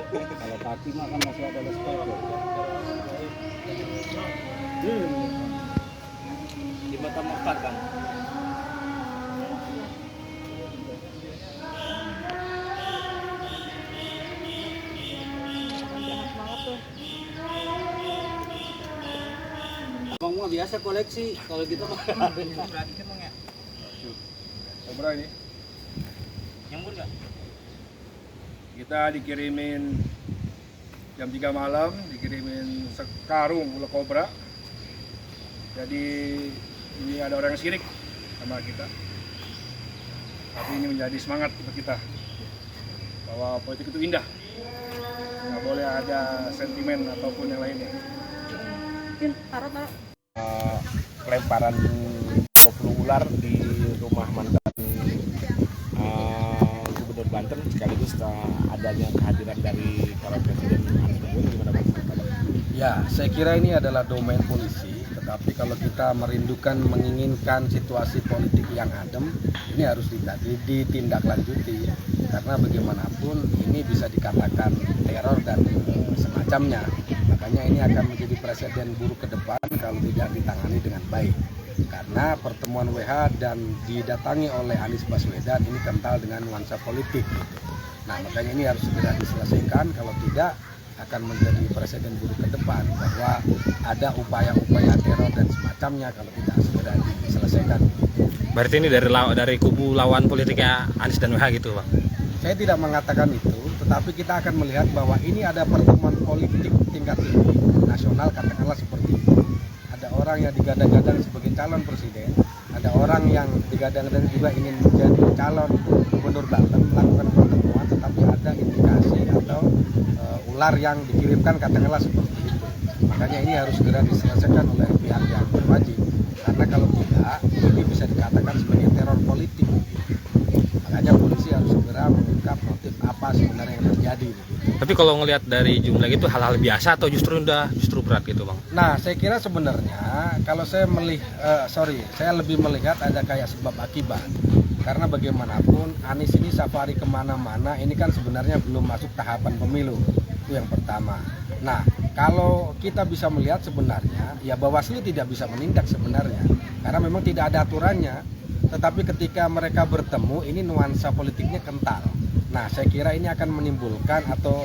Kalau kaki mah kan masih ada sepatu. Di mata mekar kan. Abang mah biasa koleksi kalau gitu mah. Berarti emang ya. Kobra ini Nyambur nggak? kita dikirimin jam 3 malam, dikirimin sekarung ular kobra. Jadi ini ada orang yang sirik sama kita. Tapi ini menjadi semangat untuk kita bahwa politik itu indah. Nggak boleh ada sentimen ataupun yang lainnya. Pelemparan 20 ular di rumah mantan Gubernur Banten sekaligus adanya kehadiran dari para presiden Anies Baswedan, gimana Bang? Ya, saya kira ini adalah domain polisi, tetapi kalau kita merindukan, menginginkan situasi politik yang adem, ini harus ditindaklanjuti, karena bagaimanapun ini bisa dikatakan teror dan semacamnya. Makanya ini akan menjadi presiden buruk ke depan kalau tidak ditangani dengan baik. Karena pertemuan WH dan didatangi oleh Anies Baswedan ini kental dengan nuansa politik gitu. Nah, makanya ini harus segera diselesaikan, kalau tidak akan menjadi presiden buruk ke depan bahwa ada upaya-upaya teror dan semacamnya kalau tidak segera diselesaikan. Berarti ini dari kubu lawan politiknya Anies dan WH gitu, Bang? Saya tidak mengatakan itu, tetapi kita akan melihat bahwa ini ada pertemuan politik tingkat tinggi nasional, katakanlah seperti itu. Ada orang yang digadang-gadang sebagai calon presiden, ada orang yang digadang-gadang juga ingin menjadi calon gubernur Banten, melakukan pertemuan, tetapi ada indikasi atau ular yang dikirimkan, katakanlah seperti itu. Makanya ini harus segera diselesaikan oleh pihak yang berwajib, karena kalau tidak ini bisa dikatakan sebagai teror politik. Makanya polisi harus segera mengungkap motif apa sebenarnya yang terjadi. Tapi kalau ngelihat dari jumlah itu hal-hal biasa atau justru berat gitu, Bang? Nah, saya kira sebenarnya kalau saya saya lebih melihat ada kayak sebab akibat. Karena bagaimanapun Anies ini safari kemana-mana, ini kan sebenarnya belum masuk tahapan pemilu. Itu yang pertama. Nah, kalau kita bisa melihat sebenarnya, ya Bawaslu tidak bisa menindak sebenarnya. Karena memang tidak ada aturannya. Tetapi ketika mereka bertemu, ini nuansa politiknya kental. Nah, saya kira ini akan menimbulkan atau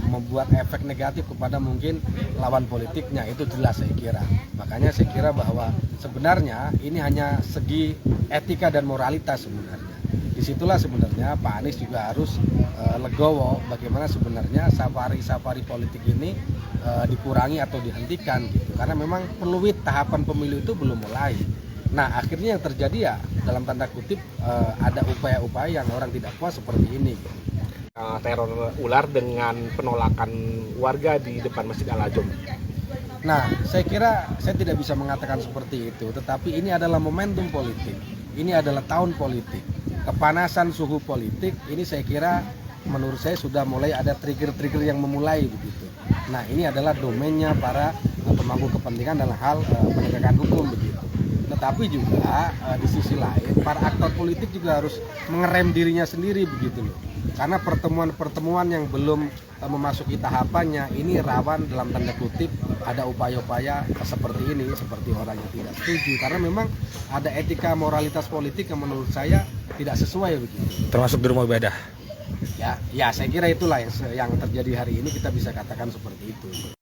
membuat efek negatif kepada mungkin lawan politiknya, itu jelas saya kira. Makanya saya kira bahwa sebenarnya ini hanya segi etika dan moralitas sebenarnya. Disitulah sebenarnya Pak Anies juga harus legowo bagaimana sebenarnya safari politik ini dikurangi atau dihentikan gitu. Karena memang peluit tahapan pemilu itu belum mulai. Nah, akhirnya yang terjadi ya dalam tanda kutip ada upaya-upaya yang orang tidak puas seperti ini. Teror ular dengan penolakan warga di depan Masjid Al-Azhar. Nah, saya kira saya tidak bisa mengatakan seperti itu, tetapi ini adalah momentum politik. Ini adalah tahun politik. Kepanasan suhu politik ini saya kira menurut saya sudah mulai ada trigger-trigger yang memulai begitu. Nah, ini adalah domainnya para pemangku kepentingan dalam hal penegakan hukum begitu. Tetapi juga di sisi lain para aktor politik juga harus mengerem dirinya sendiri begitu loh. Karena pertemuan-pertemuan yang belum memasuki tahapannya ini rawan dalam tanda kutip ada upaya-upaya seperti ini, seperti orang yang tidak setuju. Karena memang ada etika moralitas politik yang menurut saya tidak sesuai begitu. Termasuk di rumah ibadah. Ya, saya kira itulah yang terjadi hari ini, kita bisa katakan seperti itu.